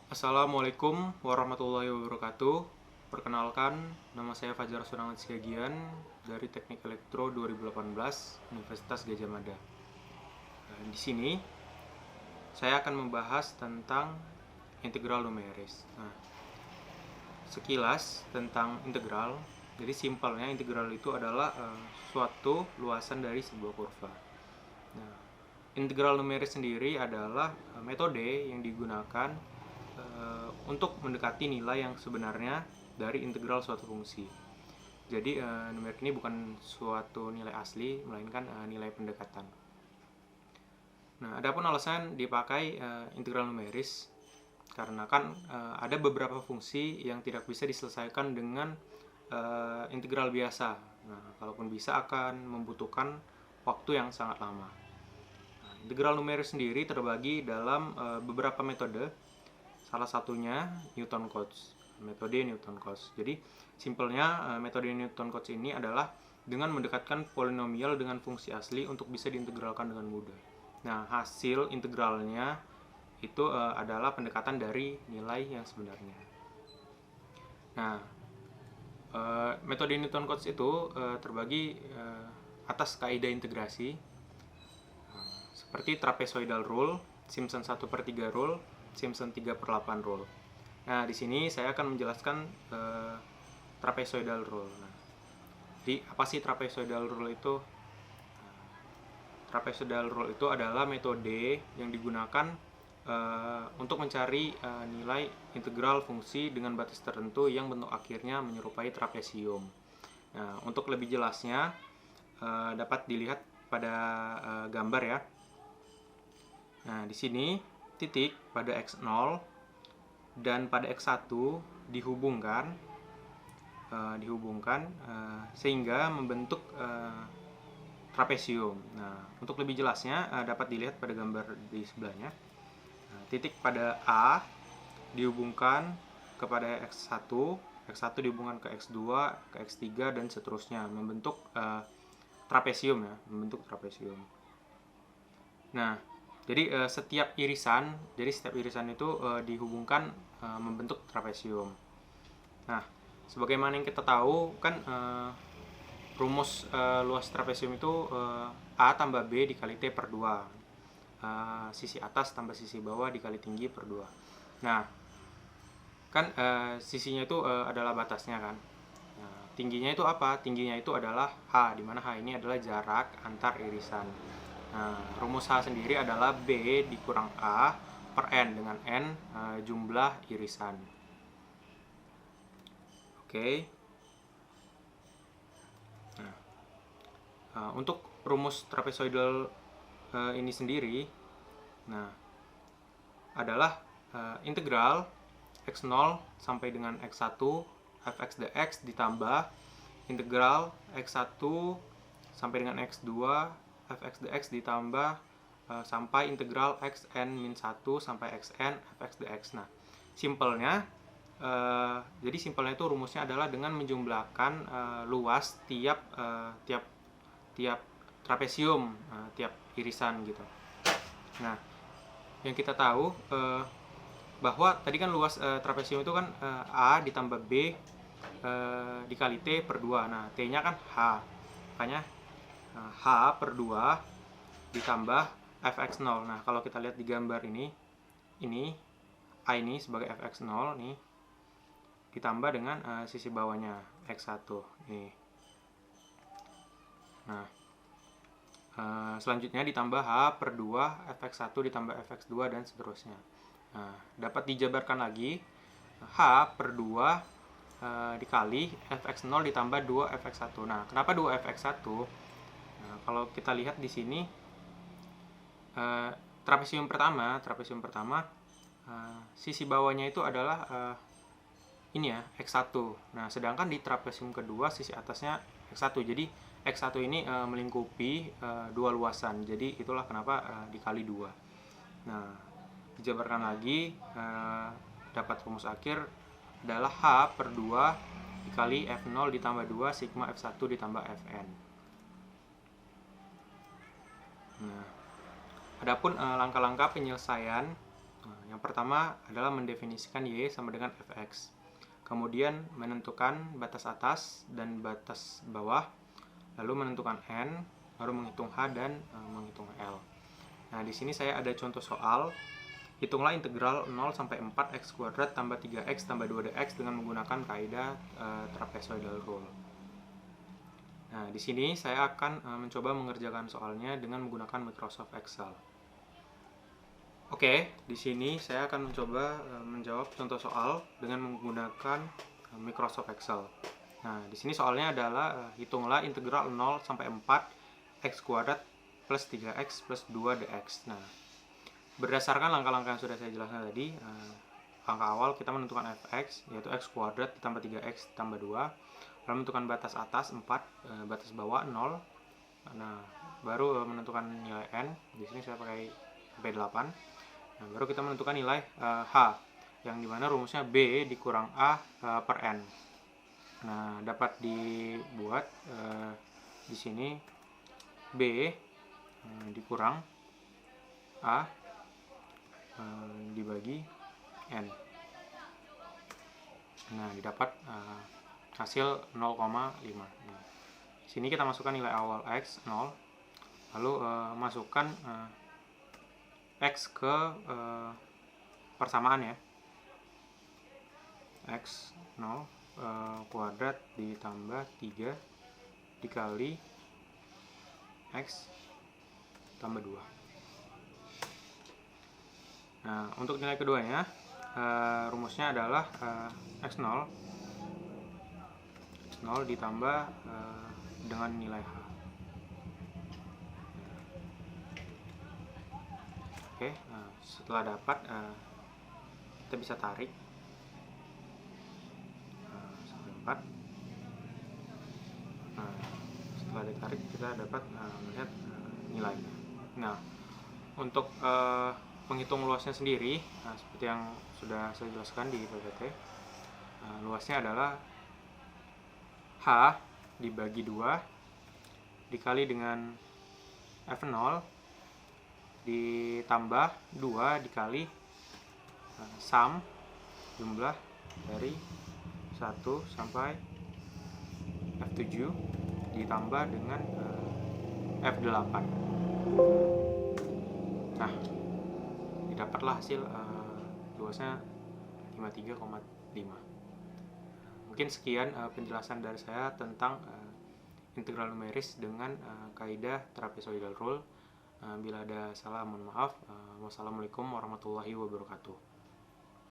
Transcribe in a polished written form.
Assalamualaikum warahmatullahi wabarakatuh. Perkenalkan, nama saya Fajar Sunangan Siagian dari Teknik Elektro 2018 Universitas Gadjah Mada. Di sini saya akan membahas tentang integral numeris. Sekilas tentang integral. Jadi simpelnya integral itu adalah suatu luasan dari sebuah kurva. Nah, integral numeris sendiri adalah metode yang digunakan untuk mendekati nilai yang sebenarnya dari integral suatu fungsi. Jadi numerik ini bukan suatu nilai asli, melainkan nilai pendekatan. Nah, adapun alasan dipakai integral numeris karena kan ada beberapa fungsi yang tidak bisa diselesaikan dengan integral biasa. Nah, kalaupun bisa akan membutuhkan waktu yang sangat lama. Nah, integral numeris sendiri terbagi dalam beberapa metode. Salah satunya Newton-Cotes, metode Newton-Cotes. Jadi simpelnya metode Newton-Cotes ini adalah dengan mendekatkan polinomial dengan fungsi asli untuk bisa diintegralkan dengan mudah. Nah, hasil integralnya itu adalah pendekatan dari nilai yang sebenarnya. Nah, metode Newton-Cotes itu terbagi atas kaidah integrasi seperti trapezoidal rule, Simpson 1/3 rule, Simpson 3/8 rule. Nah, di sini saya akan menjelaskan trapezoidal rule. Nah, jadi apa sih trapezoidal rule itu? Trapezoidal rule itu adalah metode yang digunakan untuk mencari nilai integral fungsi dengan batas tertentu yang bentuk akhirnya menyerupai trapesium. Nah, untuk lebih jelasnya dapat dilihat pada gambar ya. Nah, di sini titik pada x0 dan pada x1 dihubungkan sehingga membentuk trapesium. Nah, untuk lebih jelasnya dapat dilihat pada gambar di sebelahnya. Nah, titik pada A dihubungkan kepada x1, x1 dihubungkan ke x2, ke x3 dan seterusnya membentuk trapesium ya, membentuk trapesium. Nah, jadi setiap irisan itu dihubungkan membentuk trapesium. Nah, sebagaimana yang kita tahu kan rumus luas trapesium itu A tambah B dikali T per 2. Sisi atas tambah sisi bawah dikali tinggi per 2. Nah, kan sisinya itu adalah batasnya kan. Nah, tingginya itu apa? Tingginya itu adalah H, di mana H ini adalah jarak antar irisan. Nah, rumus H sendiri adalah B dikurang A per N, dengan N jumlah irisan. Oke. Nah, untuk rumus trapezoidal ini sendiri adalah integral x0 sampai dengan x1 fx dx ditambah integral x1 sampai dengan x2 fx dx ditambah sampai integral xn-1 sampai xn fx dx. Nah, simpelnya jadi simpelnya itu rumusnya adalah dengan menjumlahkan luas tiap trapesium, tiap irisan gitu. Nah, yang kita tahu bahwa tadi kan luas trapesium itu kan A ditambah B dikali T per 2. Nah, T-nya kan H. Makanya H per 2 ditambah fx0. Nah, kalau kita lihat di gambar ini A ini sebagai fx0 nih ditambah dengan sisi bawahnya x1 nih. Nah, selanjutnya ditambah H per 2 fx1 ditambah fx2 dan seterusnya. Nah, dapat dijabarkan lagi H per 2 dikali fx0 ditambah 2 fx1. Nah, kenapa 2 fx1? Nah, kalau kita lihat di sini trapesium pertama sisi bawahnya itu adalah ini ya, x1. Nah, sedangkan di trapesium kedua sisi atasnya x1. Jadi x1 ini melingkupi dua luasan. Jadi itulah kenapa dikali 2. Nah, dijabarkan lagi dapat rumus akhir adalah H per 2 dikali F0 ditambah 2 sigma F1 ditambah Fn. Nah, adapun langkah-langkah penyelesaian Nah, yang pertama adalah mendefinisikan Y sama dengan Fx. Kemudian menentukan batas atas dan batas bawah, lalu menentukan N, baru menghitung H dan menghitung L. Nah, di sini saya ada contoh soal. Hitunglah integral 0 sampai 4x kuadrat tambah 3x tambah 2dx dengan menggunakan kaidah trapezoidal rule. Nah, di sini saya akan mencoba mengerjakan soalnya dengan menggunakan Microsoft Excel. Oke, di sini saya akan mencoba menjawab contoh soal dengan menggunakan Microsoft Excel. Nah, di sini soalnya adalah hitunglah integral 0 sampai 4 x kuadrat plus 3x plus 2dx. Nah, berdasarkan langkah-langkah yang sudah saya jelaskan tadi, langkah awal kita menentukan fx, yaitu x kuadrat ditambah 3x tambah 2, lalu menentukan batas atas 4, batas bawah 0. Nah, baru menentukan nilai n. Di sini saya pakai sampai 8. Nah, baru kita menentukan nilai h, yang dimana rumusnya b dikurang a per n. Nah, dapat dibuat di sini b dikurang a dibagi n. Nah, didapat hasil 0,5. Nah, sini kita masukkan nilai awal x 0, lalu masukkan x ke persamaan ya, x 0 kuadrat ditambah 3 dikali x tambah 2. Nah, untuk nilai keduanya rumusnya adalah x0 ditambah dengan nilai h. Oke, setelah dapat kita bisa tarik 4. Setelah ditarik kita dapat melihat nilainya. Nah, untuk penghitung luasnya sendiri, seperti yang sudah saya jelaskan di PPT, luasnya adalah H dibagi 2 dikali dengan F0 ditambah 2 dikali sum jumlah dari 1 sampai F7 ditambah dengan F8. Nah, didapatlah hasil luasnya 53,5. Mungkin sekian penjelasan dari saya tentang integral numeris dengan kaidah trapezoidal rule. Bila ada salah mohon maaf. Wassalamualaikum warahmatullahi wabarakatuh.